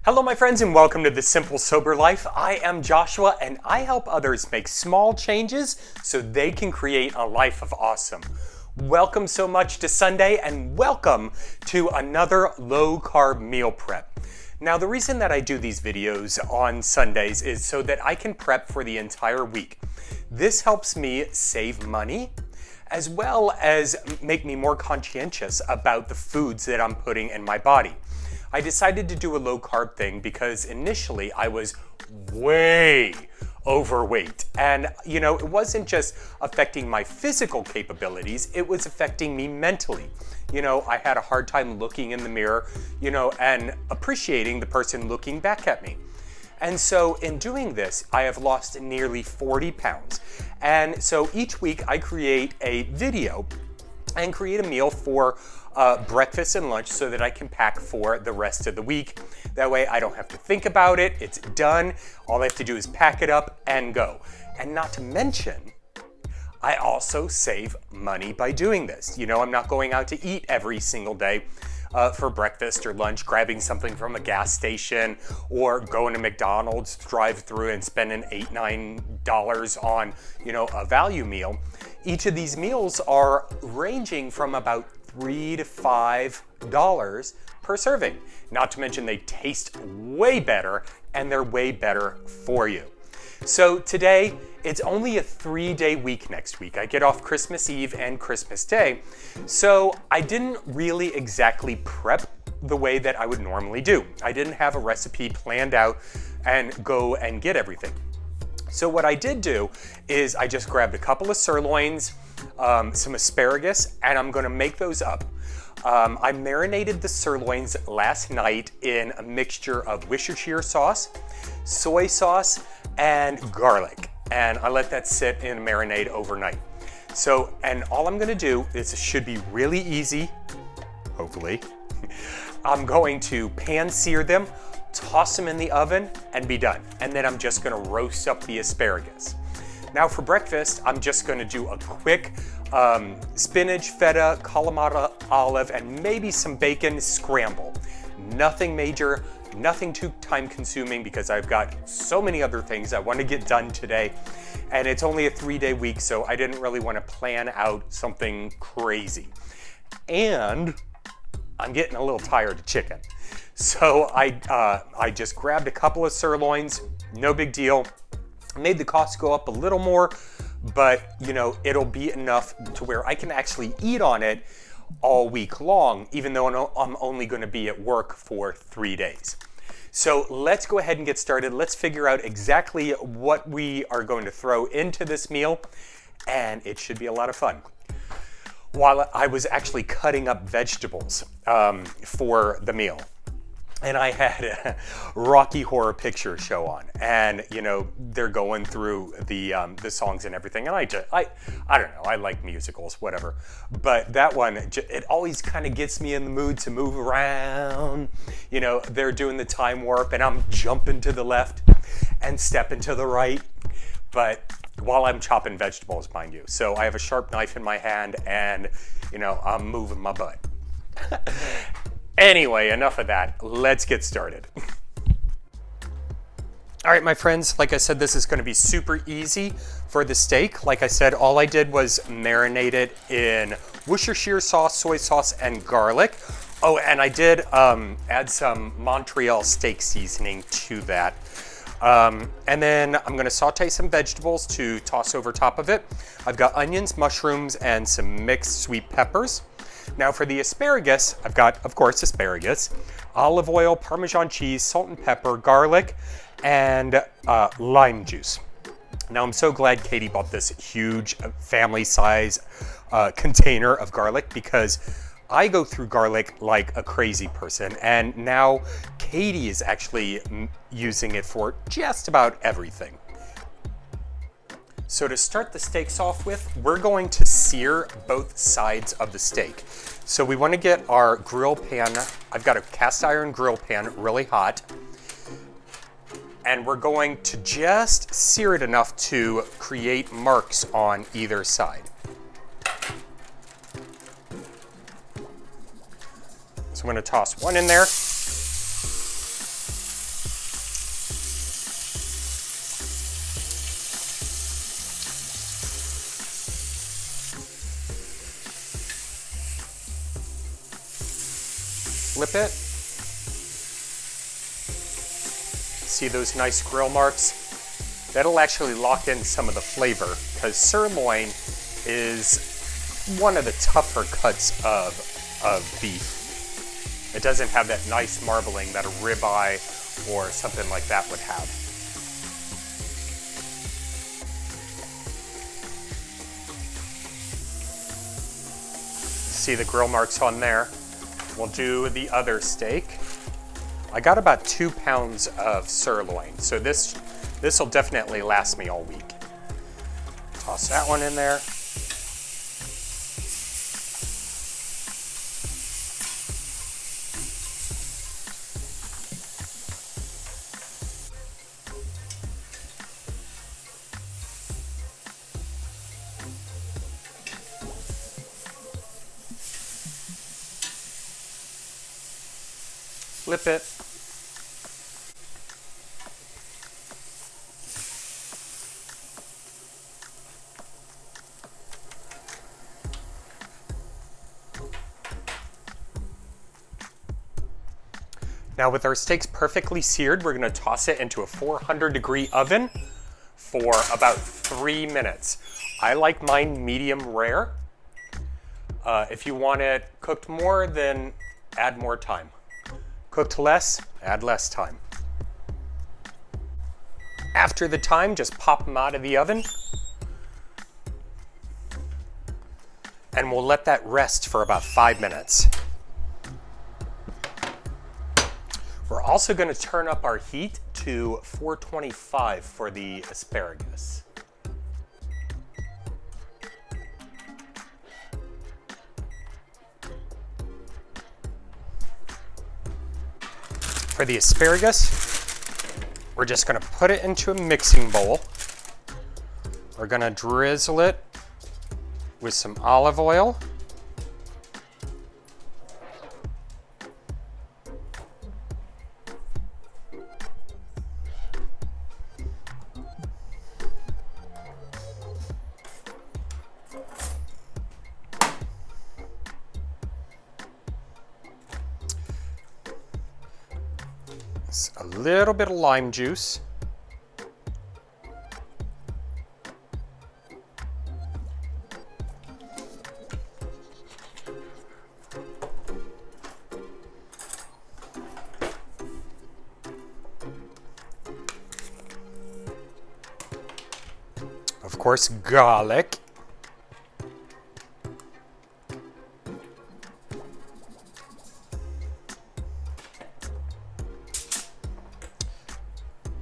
Hello my friends and welcome to The Simple Sober Life. I am Joshua and I help others make small changes so they can create a life of awesome. Welcome so much to Sunday and welcome to another low-carb meal prep. Now the reason that I do these videos on Sundays is so that I can prep for the entire week. This helps me save money as well as make me more conscientious about the foods that I'm putting in my body. I decided to do a low carb thing because initially I was way overweight. And it wasn't just affecting my physical capabilities, it was affecting me mentally. I had a hard time looking in the mirror, and appreciating the person looking back at me. And so in doing this, I have lost nearly 40 pounds. And so each week I create a video and create a meal for breakfast and lunch so that I can pack for the rest of the week. That way I don't have to think about it, it's done. All I have to do is pack it up and go. And not to mention, I also save money by doing this. I'm not going out to eat every single day for breakfast or lunch, grabbing something from a gas station or going to McDonald's drive-through and spending $8, $9 on, a value meal. Each of these meals are ranging from about $3 to $5 per serving. Not to mention they taste way better and they're way better for you. So today, it's only a 3-day week next week. I get off Christmas Eve and Christmas Day. So I didn't really exactly prep the way that I would normally do. I didn't have a recipe planned out and go and get everything. So what I did do is I just grabbed a couple of sirloins, some asparagus, and I'm gonna make those up. I marinated the sirloins last night in a mixture of Worcestershire sauce, soy sauce, and garlic. And I let that sit in a marinade overnight. So, and all I'm gonna do, this should be really easy, hopefully. I'm going to pan sear them, toss them in the oven, and be done. And then I'm just gonna roast up the asparagus. Now for breakfast, I'm just gonna do a quick spinach, feta, Kalamata olive, and maybe some bacon scramble. Nothing major, nothing too time consuming because I've got so many other things I want to get done today. And it's only a 3-day week, so I didn't really want to plan out something crazy. And I'm getting a little tired of chicken. So I just grabbed a couple of sirloins, no big deal. Made the cost go up a little more, but it'll be enough to where I can actually eat on it all week long, even though I'm only going to be at work for 3 days. So let's go ahead and get started. Let's figure out exactly what we are going to throw into this meal, and it should be a lot of fun. While I was actually cutting up vegetables for the meal, and I had a Rocky Horror Picture Show on, and they're going through the songs and everything, and I don't know, I like musicals, whatever, but that one, it always kind of gets me in the mood to move around. They're doing the time warp, and I'm jumping to the left and stepping to the right, but while I'm chopping vegetables, mind you, so I have a sharp knife in my hand, and I'm moving my butt. Anyway, enough of that. Let's get started. All right, my friends, like I said, this is going to be super easy for the steak. Like I said, all I did was marinate it in Worcestershire sauce, soy sauce, and garlic. Oh, and I did add some Montreal steak seasoning to that. And then I'm going to saute some vegetables to toss over top of it. I've got onions, mushrooms, and some mixed sweet peppers. Now for the asparagus, I've got, of course, asparagus, olive oil, Parmesan cheese, salt and pepper, garlic, and lime juice. Now I'm so glad Katie bought this huge family size container of garlic because I go through garlic like a crazy person, and now Katie is actually using it for just about everything. So to start the steaks off with, we're going to sear both sides of the steak. So we want to get our grill pan, I've got a cast iron grill pan really hot, and we're going to just sear it enough to create marks on either side. So I'm going to toss one in there. flip it. See those nice grill marks? That'll actually lock in some of the flavor because sirloin is one of the tougher cuts of beef. It doesn't have that nice marbling that a ribeye or something like that would have. See the grill marks on there? We'll do the other steak. I got about 2 pounds of sirloin, so this will definitely last me all week. Toss that one in there. Flip it. Now with our steaks perfectly seared, we're going to toss it into a 400-degree oven for about 3 minutes. I like mine medium rare. If you want it cooked more, then add more time. Cooked less, add less time. After the time, just pop them out of the oven. And we'll let that rest for about 5 minutes. We're also going to turn up our heat to 425 for the asparagus. For the asparagus, we're just going to put it into a mixing bowl. We're going to drizzle it with some olive oil. A little bit of lime juice. Of course, garlic.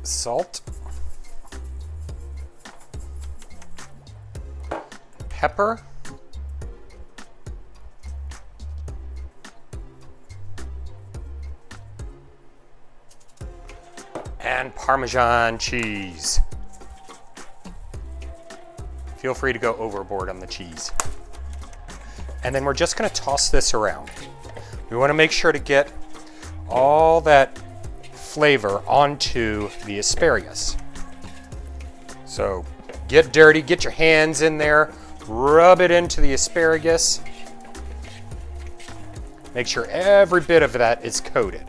Salt, pepper, and Parmesan cheese. Feel free to go overboard on the cheese. And then we're just going to toss this around. We want to make sure to get all that flavor onto the asparagus. So get dirty, get your hands in there, rub it into the asparagus. Make sure every bit of that is coated.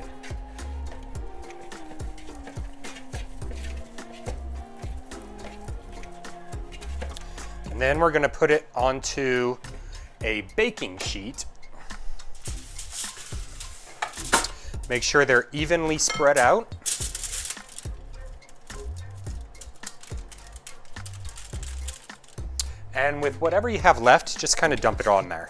And then we're going to put it onto a baking sheet. Make sure they're evenly spread out. And with whatever you have left, just kind of dump it on there.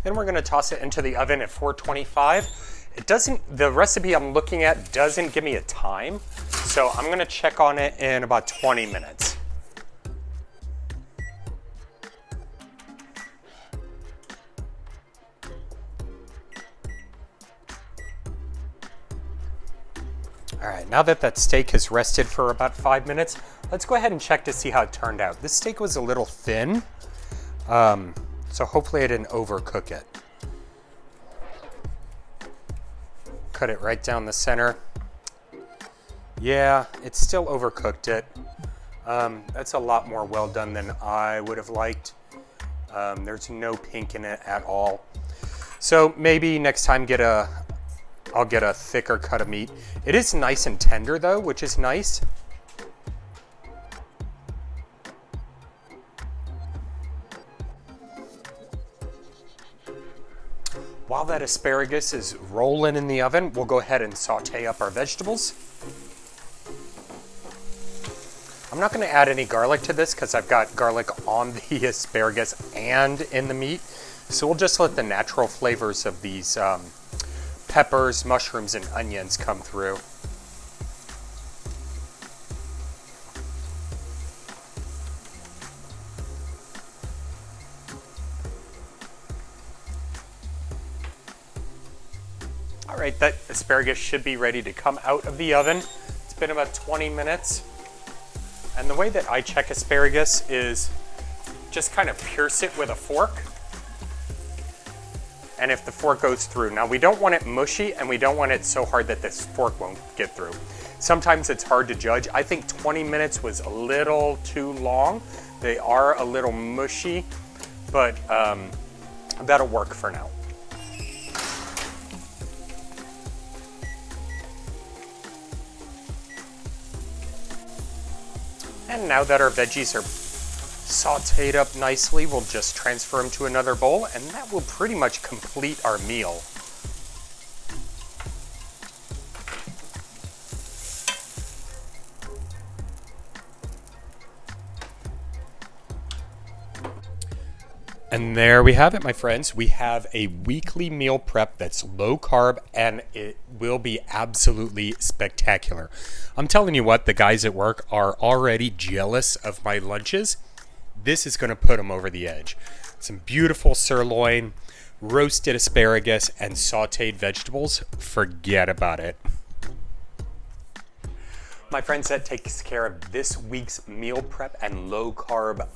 Then we're going to toss it into the oven at 425 It doesn't, the recipe I'm looking at doesn't give me a time, so I'm gonna check on it in about 20 minutes. All right, now that that steak has rested for about 5 minutes, let's go ahead and check to see how it turned out. This steak was a little thin, so hopefully I didn't overcook it. Cut it right down the center. Yeah, it still overcooked it. That's a lot more well done than I would have liked. There's no pink in it at all. So maybe next time I'll get a thicker cut of meat. It is nice and tender though, which is nice. While that asparagus is rolling in the oven, we'll go ahead and saute up our vegetables. I'm not going to add any garlic to this because I've got garlic on the asparagus and in the meat. So we'll just let the natural flavors of these peppers, mushrooms, and onions come through. All right, that asparagus should be ready to come out of the oven. It's been about 20 minutes. And the way that I check asparagus is just kind of pierce it with a fork. And if the fork goes through, now we don't want it mushy and we don't want it so hard that this fork won't get through. Sometimes it's hard to judge. I think 20 minutes was a little too long. They are a little mushy, but that'll work for now. And now that our veggies are sauteed up nicely, we'll just transfer them to another bowl, and that will pretty much complete our meal. And there we have it, my friends. We have a weekly meal prep that's low carb, and it will be absolutely spectacular. I'm telling you what, the guys at work are already jealous of my lunches. This is going to put them over the edge. Some beautiful sirloin, roasted asparagus, and sauteed vegetables. Forget about it. My friends, that takes care of this week's meal prep and low carb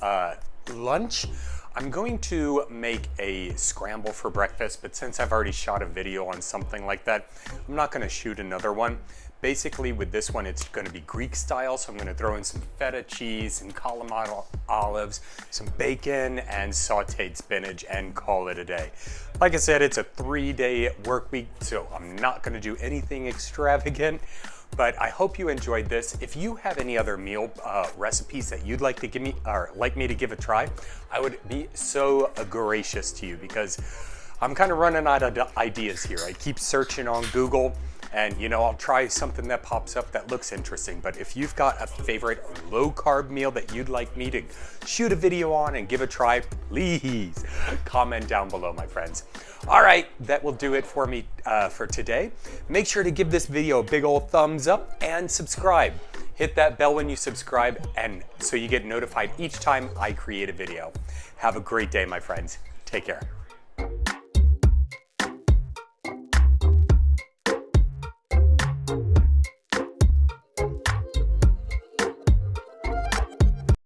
lunch. I'm going to make a scramble for breakfast, but since I've already shot a video on something like that, I'm not going to shoot another one. Basically with this one, it's going to be Greek style, so I'm going to throw in some feta cheese and Kalamata olives, some bacon, and sauteed spinach, and call it a day. Like I said, it's a 3-day work week, so I'm not going to do anything extravagant. But I hope you enjoyed this. If you have any other meal recipes that you'd like to give me, or like me to give a try, I would be so gracious to you because I'm kind of running out of ideas here. I keep searching on Google and I'll try something that pops up that looks interesting. But if you've got a favorite low carb meal that you'd like me to shoot a video on and give a try, please comment down below, my friends. All right, that will do it for me for today. Make sure to give this video a big old thumbs up and subscribe. Hit that bell when you subscribe and so you get notified each time I create a video. Have a great day, my friends. Take care.